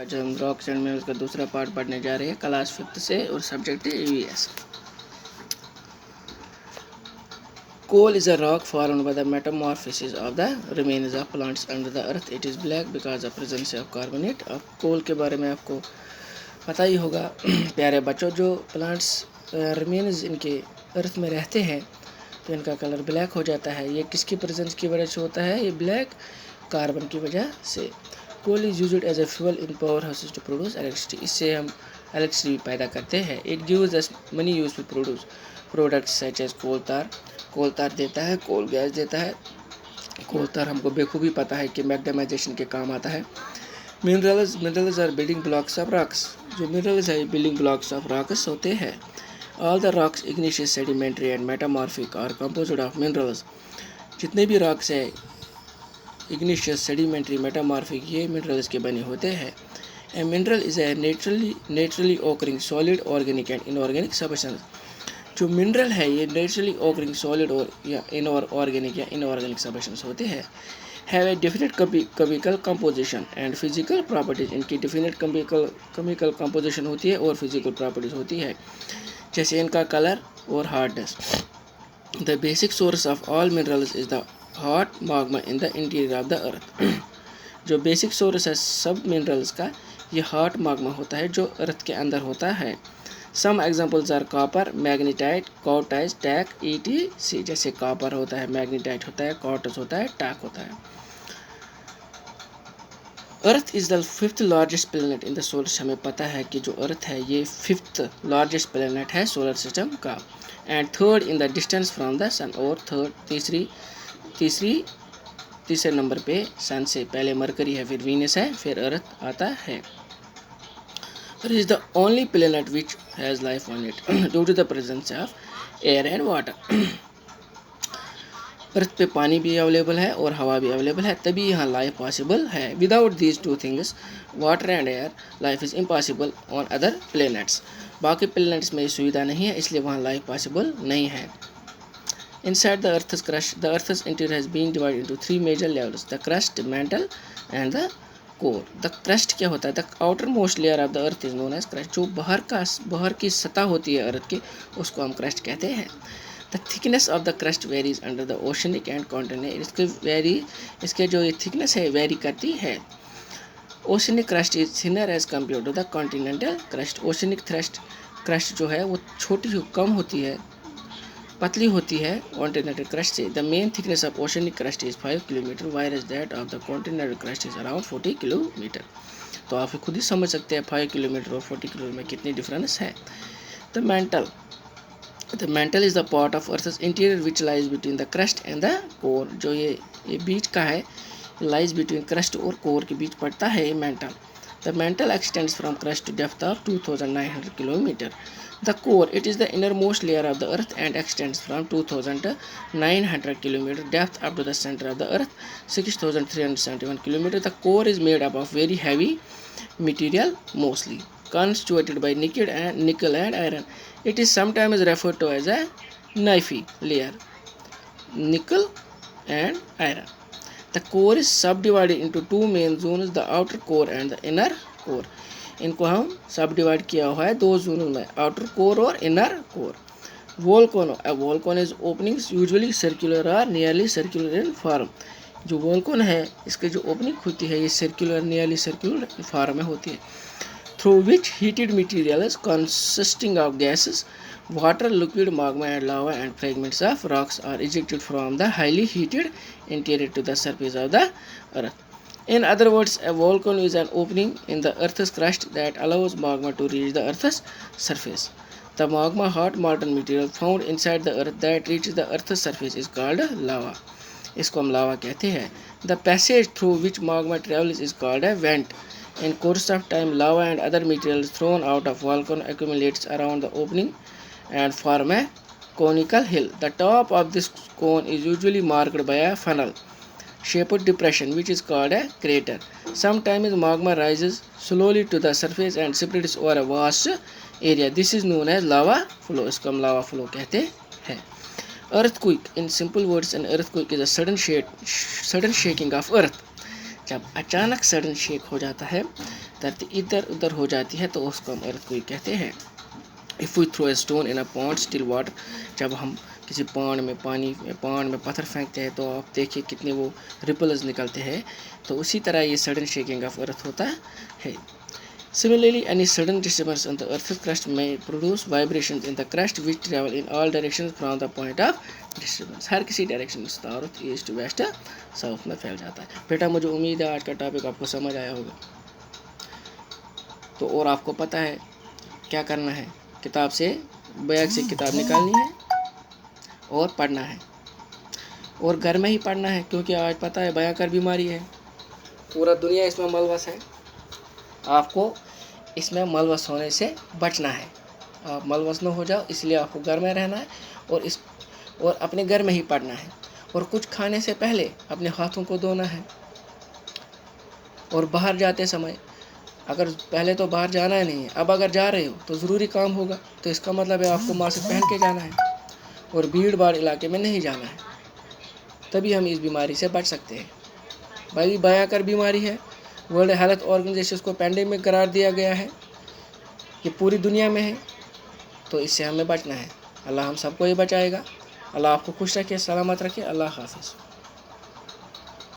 आज हम rocks and minerals का दूसरा पार्ट पढ़ने जा रहे हैं क्लास 5th से और सब्जेक्ट है EVS. Coal is a rock formed by the metamorphosis of the remains of plants under the earth. It is black because of presence of carbonate. अब कोल के बारे में आपको पता ही होगा प्यारे बच्चों, जो प्लांट्स रिमेन्स इनके अर्थ में रहते हैं तो इनका कलर ब्लैक हो जाता है। ये किसकी प्रेजेंस की वजह से होता है? ये ब्लैक कार्बन की वजह से। Coal is used as a fuel in power houses to produce electricity. इससे हम इलेक्ट्रिसिटी पैदा करते हैं। It gives us many use to produce products such as coal tar देता है, कोल गैस देता है। कोल तार हमको बेखूबी पता है कि मैग्नेटाइजेशन के काम आता है। Minerals are building blocks of rocks. जो मिनरल्स है बिल्डिंग ब्लॉक्स ऑफ रॉक्स होते हैं। All the rocks igneous sedimentary and metamorphic are composed of minerals. जितने भी रॉक्स है इग्निशियस सेडिमेंट्री मेटामॉर्फिक ये मिनरल्स के बने होते हैं। A mineral is a naturally occurring solid organic and inorganic substance. जो मिनरल है ये नेचुरली ऑकरिंग सॉलिड और या इनऑर्गेनिक सब्सटेंस होते हैं। Have a definite chemical composition and physical properties. इनकी डेफिनेट केमिकल कंपोजिशन होती है और फिजिकल प्रॉपर्टीज होती है, जैसे इनका कलर और hardness. The basic source of all minerals is the hot magma in the interior of the earth. जो बेसिक सोर्स है सब मिनरल्स का ये हॉट magma होता है जो अर्थ के अंदर होता है। Some examples are copper, magnetite, quartz, talc, ETC। जैसे कॉपर होता है, मैग्नेटाइट होता है, क्वार्ट्ज होता है, टैक होता है। Earth is the 5th largest planet in the solar system. हमें पता है कि जो अर्थ है ये 5th लार्जेस्ट प्लेनेट है सोलर सिस्टम का। And 3rd in the distance from the sun. और तीसरे नंबर पे सन से। पहले मरकरी है, फिर वीनस है, फिर अर्थ आता है। Earth is the only planet which has life on it due to the presence of air and water. Earth पे पानी भी अवेलेबल है और हवा भी अवेलेबल है, तभी यहाँ लाइफ पॉसिबल है। Without these two things water and air life is impossible on other planets. बाकी प्लेनेट्स में ये सुविधा नहीं है, इसलिए वहाँ लाइफ पॉसिबल नहीं है। Inside the Earth's crust, the Earth's interior has been divided into 3 major levels: the crust, mantle, and the core. The crust क्या होता है? The outermost layer of the Earth is known as crust. जो बाहर की सतह होती है अर्थ की, उसको हम crust कहते हैं। The thickness of the crust varies under the oceanic and continental. इसके जो ये thickness है वेरी करती है। Oceanic crust is thinner as compared to the continental crust. Oceanic crust जो है वो छोटी कम होती है, पतली होती है कॉन्टिनेंटल क्रस्ट से। The main thickness of oceanic crust is 5 kilometre, virus that of the continental crust is around 40 kilometre. तो आप खुद ही समझ सकते हैं 5 किलोमीटर और 40 किलोमीटर में कितनी डिफरेंस है। The mantle is the part of earth's interior which lies between the crust and the core. जो ये बीच का है, लाइज बिटवीन क्रस्ट और कोर के बीच पड़ता है ये mantle. The mantle extends from crust to depth of 2900 kilometre. The core, it is the innermost layer of the earth and extends from 2900 km depth up to the center of the earth, 6371 km. The core is made up of very heavy material, mostly constituted by nickel and iron. It is sometimes referred to as a knifey layer, nickel and iron. The core is subdivided into two main zones, the outer core and the inner core. इनको हम सब divide किया हुआ है दो जोनों में, outer core और inner core. Vulcan is openings usually circular और नियरली सर्कुलर इन फॉर्म। जो वोल्कन है इसके जो ओपनिंग होती है ये सर्कुलर नियरली सर्कुलर फॉर्म में होती है। Through which heated material consisting of gases, water, liquid, magma and lava and fragments of rocks are ejected from the highly heated interior to the surface of the earth. In other words, a volcano is an opening in the earth's crust that allows magma to reach the earth's surface. The magma, hot molten material found inside the earth that reaches the earth's surface is called lava. इसको हम लावा कहते हैं। The passage through which magma travels is called a vent. In course of time, lava and other materials thrown out of volcano accumulates around the opening and form a conical hill. The top of this cone is usually marked by a funnel shaped depression which is called a crater. Sometimes magma rises slowly to the surface and spreads over a vast area. This is known as lava flow. इसको हम lava flow कहते हैं। Earthquake, in simple words, an earthquake is a sudden shaking of earth जब अचानक sudden shake हो जाता है, धरती इधर उधर हो जाती है, तो उसको हम अर्थक्वेक कहते हैं। If we throw a stone in a pond still water, जब हम किसी पॉन्ड में पत्थर फेंकते हैं तो आप देखिए कितने वो रिपल्स निकलते हैं, तो उसी तरह ये सडन शेकिंग ऑफ अर्थ होता है। Similarly, any sudden disturbance on the Earth's crust may produce vibrations in the crust which travel in all directions from the point of disturbance. हर किसी डायरेक्शन में, साउथ ईस्ट वेस्ट साउथ में फैल जाता है। बेटा मुझे उम्मीद है आज का टॉपिक आपको समझ आया होगा। तो और आपको पता है क्या करना है, किताब से बैग से किताब निकालनी है और पढ़ना है, और घर में ही पढ़ना है, क्योंकि आज पता है भयंकर बीमारी है, पूरा दुनिया इसमें मलबस है। आपको इसमें मलबस होने से बचना है, आप मलबस न हो जाओ, इसलिए आपको घर में रहना है और अपने घर में ही पढ़ना है। और कुछ खाने से पहले अपने हाथों को धोना है। और बाहर जाते समय, अगर पहले तो बाहर जाना ही नहीं है, अब अगर जा रहे हो तो ज़रूरी काम होगा, तो इसका मतलब है आपको मास्क पहन के जाना है और भीड़ भाड़ इलाके में नहीं जाना है, तभी हम इस बीमारी से बच सकते हैं। भाई भयंकर बीमारी है, वर्ल्ड हेल्थ ऑर्गेनाइजेशन को पेंडेमिक करार दिया गया है, ये पूरी दुनिया में है, तो इससे हमें बचना है। अल्लाह हम सबको ही बचाएगा। अल्लाह आपको खुश रखे, सलामत रखे। अल्लाह हाफ़िज़।